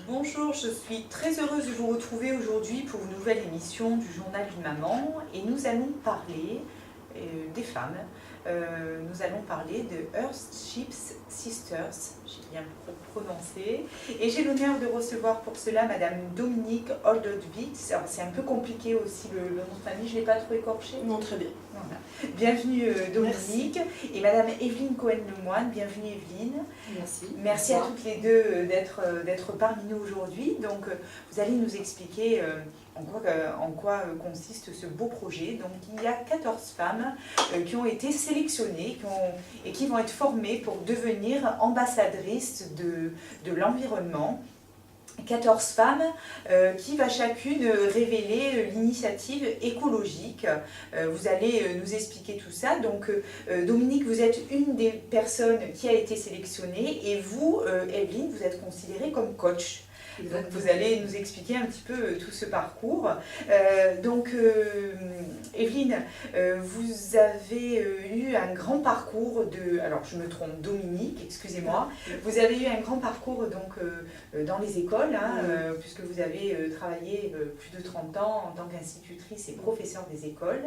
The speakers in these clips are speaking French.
Bonjour, je suis très heureuse de vous retrouver aujourd'hui pour une nouvelle émission du Journal d'une maman et nous allons parler des femmes. Nous allons parler de Earthships Sisters, j'ai bien prononcé, et j'ai l'honneur de recevoir pour cela Madame Dominique Oldovitz. Alors c'est un peu compliqué aussi le nom de famille, je ne l'ai pas trop écorché. Non, très bien. Voilà. Bienvenue Dominique. Merci. Et Madame Evelyne Cohen-Lemoine, bienvenue Evelyne. Merci. Merci à toutes les deux d'être parmi nous aujourd'hui. Donc vous allez nous expliquer en quoi consiste ce beau projet. Donc il y a 14 femmes qui ont été sélectionnées et qui vont être formées pour devenir ambassadrices de l'environnement. 14 femmes qui va chacune révéler l'initiative écologique. Vous allez nous expliquer tout ça. Donc Dominique, vous êtes une des personnes qui a été sélectionnée et vous, Evelyne, vous êtes considérée comme coach. Donc vous allez nous expliquer un petit peu tout ce parcours. Evelyne, vous avez eu un grand parcours alors je me trompe, Dominique, excusez-moi. Vous avez eu un grand parcours dans les écoles, puisque vous avez travaillé plus de 30 ans en tant qu'institutrice et professeure des écoles.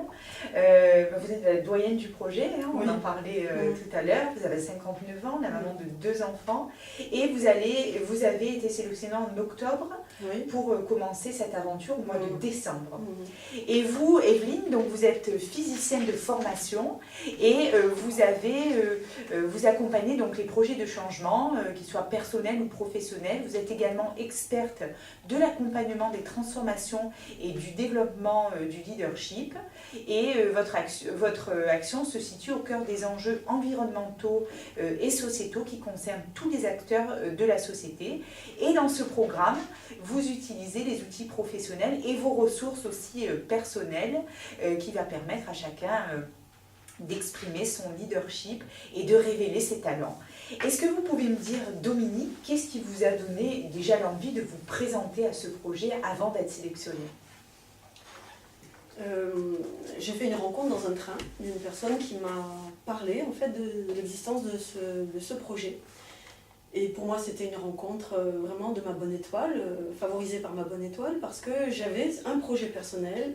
Vous êtes la doyenne du projet, on en parlait tout à l'heure. Vous avez 59 ans, la maman de 2 enfants, et vous avez été sélectionnée en octobre pour commencer cette aventure au mois de décembre. Et vous, Evelyne, donc vous êtes physicienne de formation et vous accompagnez donc les projets de changement, qu'ils soient personnels ou professionnels. Vous êtes également experte de l'accompagnement des transformations et du développement du leadership. Et votre action se situe au cœur des enjeux environnementaux et sociétaux qui concernent tous les acteurs de la société. Et dans ce programme, vous utilisez les outils professionnels et vos ressources aussi personnelles qui va permettre à chacun d'exprimer son leadership et de révéler ses talents. Est-ce que vous pouvez me dire, Dominique, qu'est-ce qui vous a donné déjà l'envie de vous présenter à ce projet avant d'être sélectionnée ? J'ai fait une rencontre dans un train d'une personne qui m'a parlé en fait de l'existence de ce projet. Et pour moi, c'était une rencontre vraiment de ma bonne étoile, favorisée par ma bonne étoile, parce que j'avais un projet personnel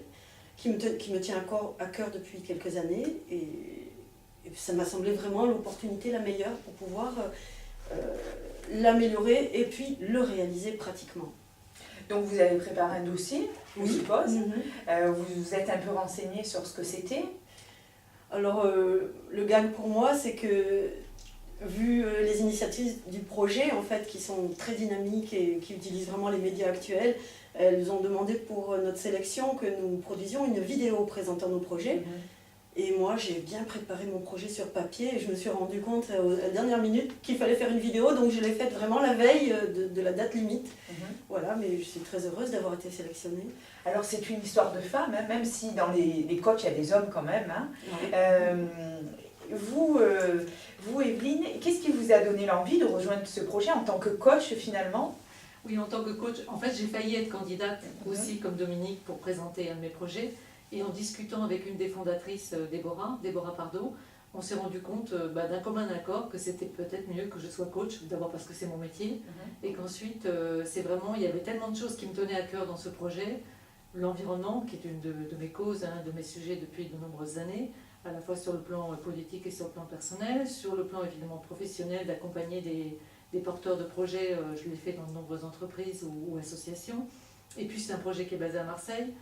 qui me tient à cœur depuis quelques années. Et ça m'a semblé vraiment l'opportunité la meilleure pour pouvoir l'améliorer et puis le réaliser pratiquement. Donc vous avez préparé un dossier, je suppose. Vous vous êtes un peu renseigné sur ce que c'était. Alors, le gagne pour moi, c'est que vu les initiatives du projet, en fait, qui sont très dynamiques et qui utilisent vraiment les médias actuels, elles ont demandé pour notre sélection que nous produisions une vidéo présentant nos projets. Et moi, j'ai bien préparé mon projet sur papier et je me suis rendu compte à la dernière minute qu'il fallait faire une vidéo, donc je l'ai faite vraiment la veille de la date limite. Voilà, mais je suis très heureuse d'avoir été sélectionnée. Alors, c'est une histoire de femme, même si dans les coachs, il y a des hommes quand même. Vous, Evelyne, qu'est-ce qui vous a donné l'envie de rejoindre ce projet en tant que coach finalement ? Oui, en tant que coach, en fait, j'ai failli être candidate aussi comme Dominique pour présenter un de mes projets. Et en discutant avec une des fondatrices, Déborah Pardo, on s'est rendu compte d'un commun accord que c'était peut-être mieux que je sois coach, d'abord parce que c'est mon métier, et qu'ensuite, il y avait tellement de choses qui me tenaient à cœur dans ce projet. L'environnement, qui est une de mes causes, de mes sujets depuis de nombreuses années, à la fois sur le plan politique et sur le plan personnel, sur le plan évidemment professionnel, d'accompagner des porteurs de projets, je l'ai fait dans de nombreuses entreprises ou associations. Et puis c'est un projet qui est basé à Marseille.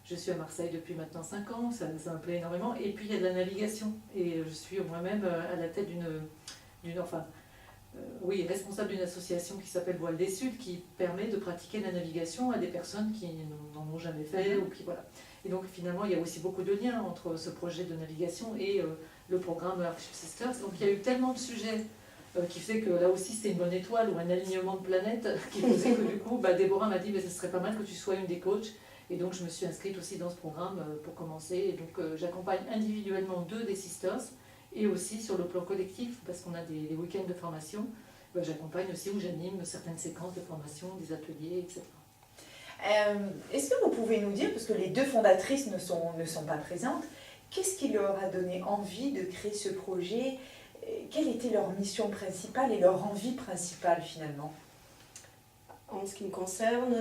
Je suis à Marseille depuis maintenant 5 ans, ça me plaît énormément. Et puis il y a de la navigation. Et je suis moi-même à la tête responsable d'une association qui s'appelle Voile des Suds, qui permet de pratiquer la navigation à des personnes qui n'en ont jamais fait. Ou qui, voilà. Et donc finalement, il y a aussi beaucoup de liens entre ce projet de navigation et le programme Earthships Sisters. Donc il y a eu tellement de sujets qui fait que là aussi c'était une bonne étoile ou un alignement de planètes qui faisait que du coup, Déborah m'a dit ce serait pas mal que tu sois une des coachs. Et donc je me suis inscrite aussi dans ce programme pour commencer. Et donc j'accompagne individuellement 2 des sisters et aussi sur le plan collectif, parce qu'on a des week-ends de formation, j'accompagne aussi ou j'anime certaines séquences de formation, des ateliers, etc. Est-ce que vous pouvez nous dire, parce que les 2 fondatrices ne sont pas présentes, qu'est-ce qui leur a donné envie de créer ce projet ? Quelle était leur mission principale et leur envie principale finalement ? En en ce qui me concerne,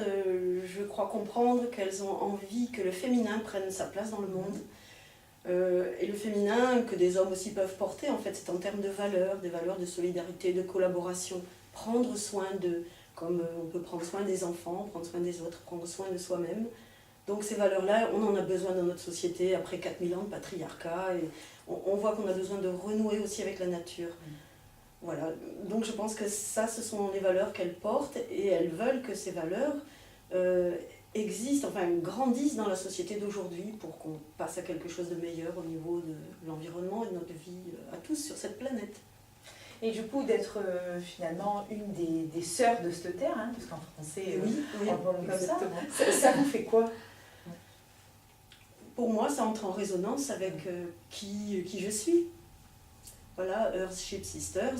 je crois comprendre qu'elles ont envie que le féminin prenne sa place dans le monde. Et le féminin, que des hommes aussi peuvent porter, en fait, c'est en termes de valeurs, des valeurs de solidarité, de collaboration. Prendre soin d'eux, comme on peut prendre soin des enfants, prendre soin des autres, prendre soin de soi-même. Donc ces valeurs-là, on en a besoin dans notre société, après 4000 ans de patriarcat, et on voit qu'on a besoin de renouer aussi avec la nature. Voilà, donc je pense que ça, ce sont les valeurs qu'elles portent, et elles veulent que ces valeurs existent, enfin grandissent dans la société d'aujourd'hui pour qu'on passe à quelque chose de meilleur au niveau de l'environnement et de notre vie à tous sur cette planète. Et du coup, d'être finalement une des sœurs de cette terre, hein, parce qu'en français, Oui, on le prononce comme exactement. ça vous fait quoi? Pour moi, ça entre en résonance avec qui je suis. Voilà, Earthship Sisters,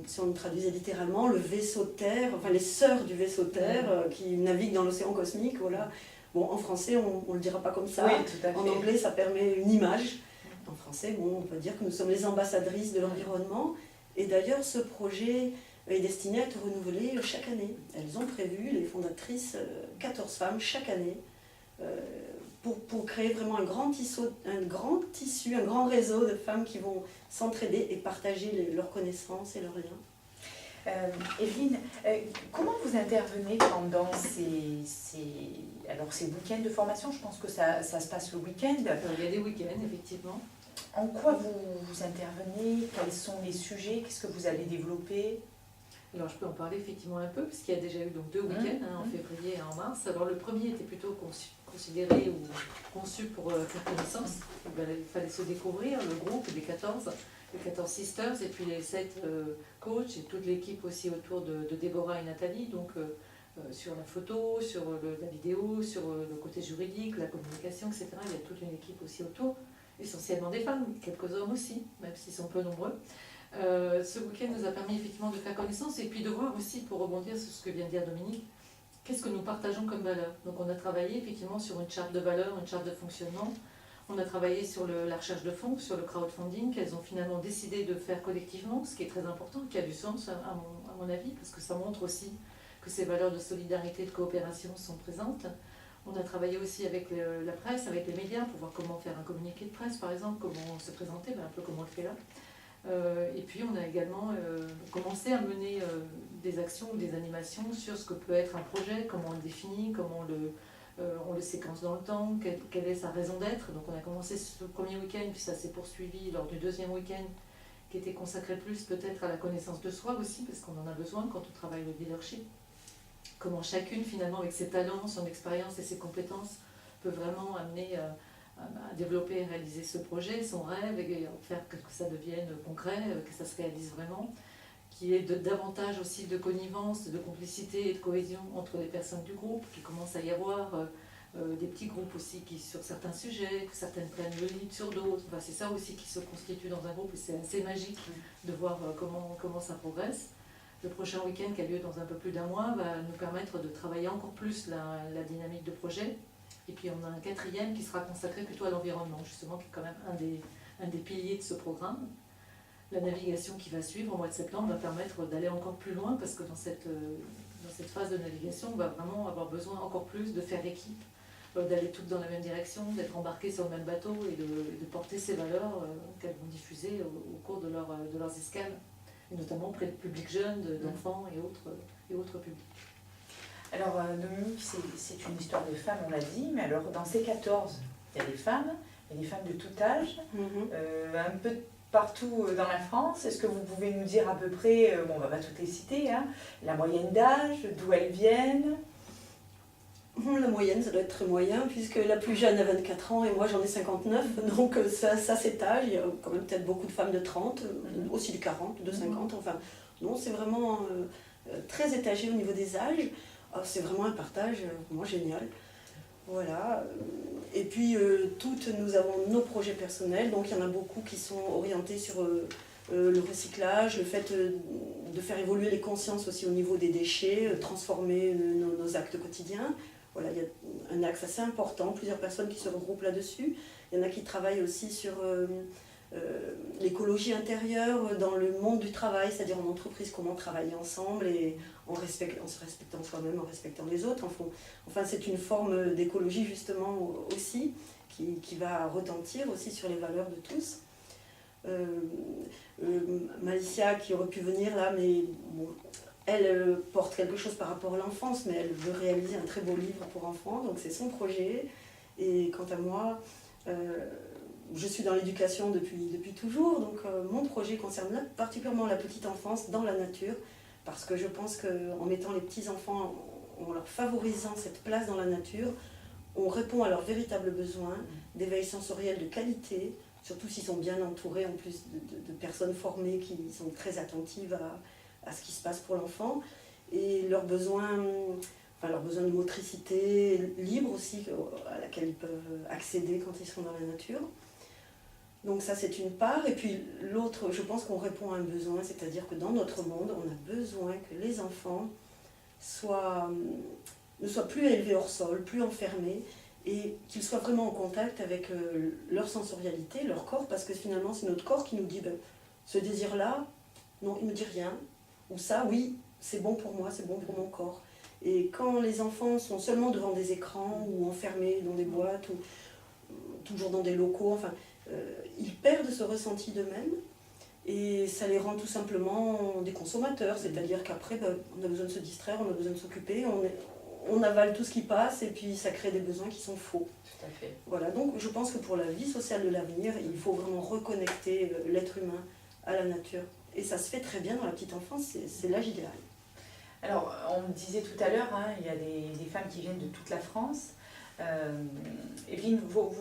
si on le traduisait littéralement, le vaisseau Terre, enfin les sœurs du vaisseau Terre qui naviguent dans l'océan cosmique, voilà. Bon, en français, on ne le dira pas comme ça. Oui, tout à fait. En anglais, ça permet une image. En français, bon, on peut dire que nous sommes les ambassadrices de l'environnement. Et d'ailleurs, ce projet est destiné à être renouvelé chaque année. Elles ont prévu, les fondatrices, 14 femmes chaque année, pour créer vraiment un grand tissu, un grand réseau de femmes qui vont s'entraider et partager leurs connaissances et leurs liens. Evelyne, comment vous intervenez pendant ces week-ends de formation? Je pense que ça se passe le week-end. Il y a des week-ends, effectivement. En quoi vous intervenez? Quels sont les sujets? Qu'est-ce que vous allez développer? Alors je peux en parler effectivement un peu, parce qu'il y a déjà eu donc 2 week-ends, en février et en mars. Alors le premier était plutôt considéré ou conçu pour faire connaissance. Il fallait se découvrir, le groupe des 14, les 14 sisters, et puis les 7 coachs, et toute l'équipe aussi autour de Déborah et Nathalie, donc sur la photo, sur la vidéo, sur le côté juridique, la communication, etc. Il y a toute une équipe aussi autour, essentiellement des femmes, quelques hommes aussi, même s'ils sont peu nombreux. Ce week-end nous a permis effectivement de faire connaissance et puis de voir aussi, pour rebondir sur ce que vient de dire Dominique, qu'est-ce que nous partageons comme valeurs. Donc on a travaillé effectivement sur une charte de valeurs, une charte de fonctionnement. On a travaillé sur la recherche de fonds, sur le crowdfunding, qu'elles ont finalement décidé de faire collectivement, ce qui est très important, qui a du sens à mon avis, parce que ça montre aussi que ces valeurs de solidarité et de coopération sont présentes. On a travaillé aussi avec la presse, avec les médias, pour voir comment faire un communiqué de presse, par exemple, comment se présenter, un peu comme on le fait là. Et puis on a également commencé à mener des actions ou des animations sur ce que peut être un projet, comment on le définit, comment on le séquence dans le temps, quelle est sa raison d'être. Donc on a commencé ce premier week-end, puis ça s'est poursuivi lors du deuxième week-end, qui était consacré plus peut-être à la connaissance de soi aussi, parce qu'on en a besoin quand on travaille le leadership. Comment chacune finalement avec ses talents, son expérience et ses compétences peut vraiment amener à développer et réaliser ce projet, son rêve, et faire que ça devienne concret, que ça se réalise vraiment, qu'il y ait davantage aussi de connivence, de complicité et de cohésion entre les personnes du groupe, qu'il commence à y avoir des petits groupes aussi qui sur certains sujets, que certaines prennent le lead sur d'autres. Enfin, c'est ça aussi qui se constitue dans un groupe et c'est assez magique de voir comment ça progresse. Le prochain week-end qui a lieu dans un peu plus d'1 mois va nous permettre de travailler encore plus la dynamique de projet. Et puis on a un 4e qui sera consacré plutôt à l'environnement, justement, qui est quand même un des piliers de ce programme. La navigation qui va suivre au mois de septembre va permettre d'aller encore plus loin, parce que dans cette phase de navigation, on va vraiment avoir besoin encore plus de faire équipe, d'aller toutes dans la même direction, d'être embarquées sur le même bateau et de porter ces valeurs qu'elles vont diffuser au cours de leurs escales, et notamment auprès de publics jeunes, d'enfants et autres publics. Alors Dominique, c'est une histoire de femmes, on l'a dit, mais alors dans ces 14, il y a des femmes, il y a des femmes de tout âge, un peu partout dans la France. Est-ce que vous pouvez nous dire à peu près, bon on va pas toutes les citer, hein, la moyenne d'âge, d'où elles viennent? La moyenne, ça doit être moyen, puisque la plus jeune a 24 ans et moi j'en ai 59, donc ça s'étage. Il y a quand même peut-être beaucoup de femmes de 30, aussi de 40, de 50, enfin non, c'est vraiment très étagé au niveau des âges. C'est vraiment un partage vraiment génial. Voilà. Et puis toutes, nous avons nos projets personnels, donc il y en a beaucoup qui sont orientés sur le recyclage, le fait de faire évoluer les consciences aussi au niveau des déchets, transformer nos actes quotidiens. Voilà, il y a un axe assez important, plusieurs personnes qui se regroupent là-dessus. Il y en a qui travaillent aussi sur l'écologie intérieure dans le monde du travail, c'est-à-dire en entreprise, comment travailler ensemble et en se respectant soi-même, en respectant les autres. Enfin, c'est une forme d'écologie justement aussi qui va retentir aussi sur les valeurs de tous. Malicia qui aurait pu venir là, mais bon, elle porte quelque chose par rapport à l'enfance, mais elle veut réaliser un très beau livre pour enfants, donc c'est son projet. Et quant à moi, je suis dans l'éducation depuis toujours, donc mon projet concerne particulièrement la petite enfance dans la nature, parce que je pense qu'en mettant les petits-enfants, en leur favorisant cette place dans la nature, on répond à leurs véritables besoins d'éveil sensoriel de qualité, surtout s'ils sont bien entourés en plus de personnes formées qui sont très attentives à ce qui se passe pour l'enfant, et leurs besoins de motricité libre aussi, à laquelle ils peuvent accéder quand ils sont dans la nature. Donc ça c'est une part, et puis l'autre, je pense qu'on répond à un besoin, c'est-à-dire que dans notre monde, on a besoin que les enfants ne soient plus élevés hors sol, plus enfermés, et qu'ils soient vraiment en contact avec leur sensorialité, leur corps, parce que finalement c'est notre corps qui nous dit ce désir-là, non, il ne me dit rien, ou ça, oui, c'est bon pour moi, c'est bon pour mon corps. Et quand les enfants sont seulement devant des écrans ou enfermés dans des boîtes ou toujours dans des locaux, enfin, ils perdent ce ressenti d'eux-mêmes et ça les rend tout simplement des consommateurs, c'est-à-dire qu'après on a besoin de se distraire, on a besoin de s'occuper, on avale tout ce qui passe et puis ça crée des besoins qui sont faux. Tout à fait. Voilà, donc je pense que pour la vie sociale de l'avenir, il faut vraiment reconnecter l'être humain à la nature. Et ça se fait très bien dans la petite enfance, c'est l'âge idéal. Alors, on me disait tout à l'heure, il y a des femmes qui viennent de toute la France. Evelyne, vos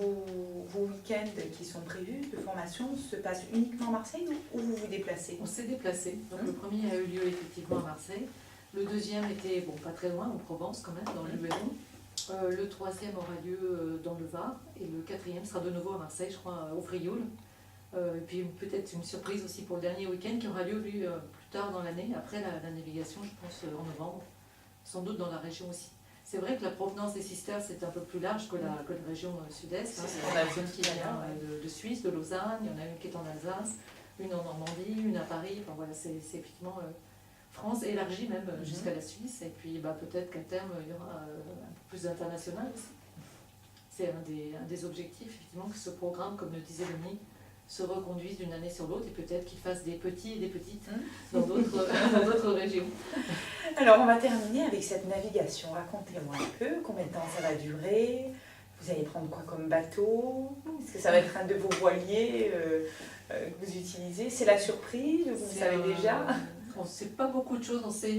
week-ends qui sont prévus de formation se passent uniquement à Marseille ou vous vous déplacez? On s'est déplacé. Donc le premier a eu lieu effectivement à Marseille. Le deuxième était, pas très loin, en Provence quand même, dans le Luberon. Le troisième aura lieu dans le Var. Et le quatrième sera de nouveau à Marseille, je crois, au Frioul. Et puis peut-être une surprise aussi pour le dernier week-end qui aura lieu plus tard dans l'année, après la navigation, je pense en novembre, sans doute dans la région aussi. C'est vrai que la provenance des sisters c'est un peu plus large que la région sud-est. C'est ce qu'on a vu qui vient de Suisse, de Lausanne, il y en a une qui est en Alsace, une en Normandie, une à Paris. Enfin voilà, c'est effectivement France élargie même jusqu'à la Suisse. Et puis peut-être qu'à terme il y aura un peu plus d'international aussi. C'est un des objectifs, effectivement, que ce programme, comme le disait Denis, se reconduisent d'une année sur l'autre et peut-être qu'ils fassent des petits et des petites dans d'autres régions. Alors on va terminer avec cette navigation. Racontez-moi un peu combien de temps ça va durer. Vous allez prendre quoi comme bateau? Est-ce que ça va être un de vos voiliers que vous utilisez? C'est la surprise, vous savez déjà? On ne sait pas beaucoup de choses, on sait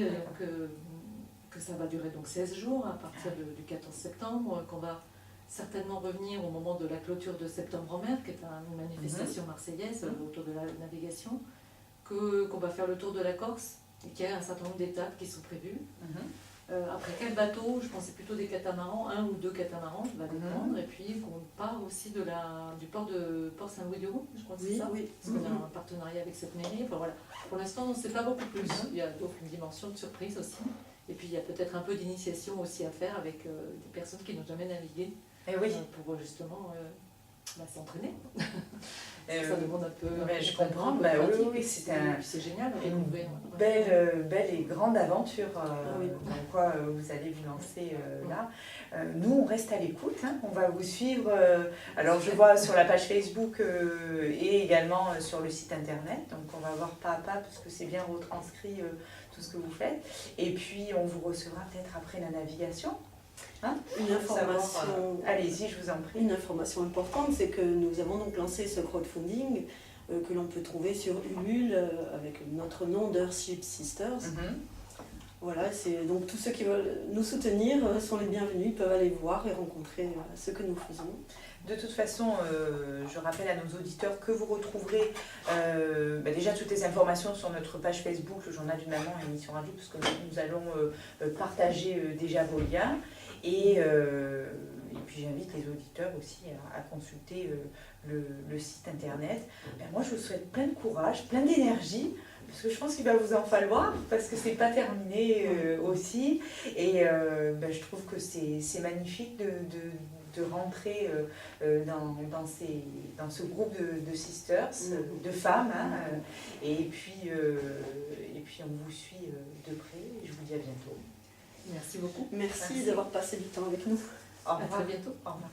que ça va durer donc 16 jours à partir du 14 septembre, qu'on va certainement revenir au moment de la clôture de Septembre en mer, qui est une manifestation marseillaise autour de la navigation, qu'on va faire le tour de la Corse, et qu'il y a un certain nombre d'étapes qui sont prévues. Après, quel bateau? Je pensais plutôt des catamarans, 1 ou 2 catamarans, ça va dépendre, et puis qu'on part aussi du port de Port Saint-Louis-du-Rhône, je crois que c'est ça, parce qu'on a un partenariat avec cette mairie. Enfin, voilà. Pour l'instant, on ne sait pas beaucoup plus. Il y a donc une dimension de surprise aussi, et puis il y a peut-être un peu d'initiation aussi à faire avec des personnes qui n'ont jamais navigué. Pour justement s'entraîner. Ça demande un peu. Je comprends, c'est génial à découvrir. Belle et grande aventure dans quoi vous allez vous lancer là. Nous, on reste à l'écoute, on va vous suivre. Alors, je vois sur la page Facebook et également sur le site internet, donc on va voir pas à pas parce que c'est bien retranscrit tout ce que vous faites. Et puis, on vous recevra peut-être après la navigation. Une information, allez-y, je vous en prie. Une information importante, c'est que nous avons donc lancé ce crowdfunding que l'on peut trouver sur Ulule avec notre nom d'Earthship Sisters. Voilà, c'est donc tous ceux qui veulent nous soutenir sont les bienvenus, ils peuvent aller voir et rencontrer ce que nous faisons. De toute façon, je rappelle à nos auditeurs que vous retrouverez déjà toutes les informations sur notre page Facebook, le Journal d'une maman et Mission Radio, parce que nous allons partager déjà vos liens. Et puis j'invite les auditeurs aussi à consulter le site internet. Moi, je vous souhaite plein de courage, plein d'énergie, parce que je pense qu'il va vous en falloir, parce que c'est pas terminé aussi. Et je trouve que c'est magnifique de rentrer dans ce groupe de sisters, de femmes. Hein, et puis on vous suit de près et je vous dis à bientôt. Merci beaucoup. Merci d'avoir passé du temps avec nous. Au revoir. À très bientôt. Au revoir.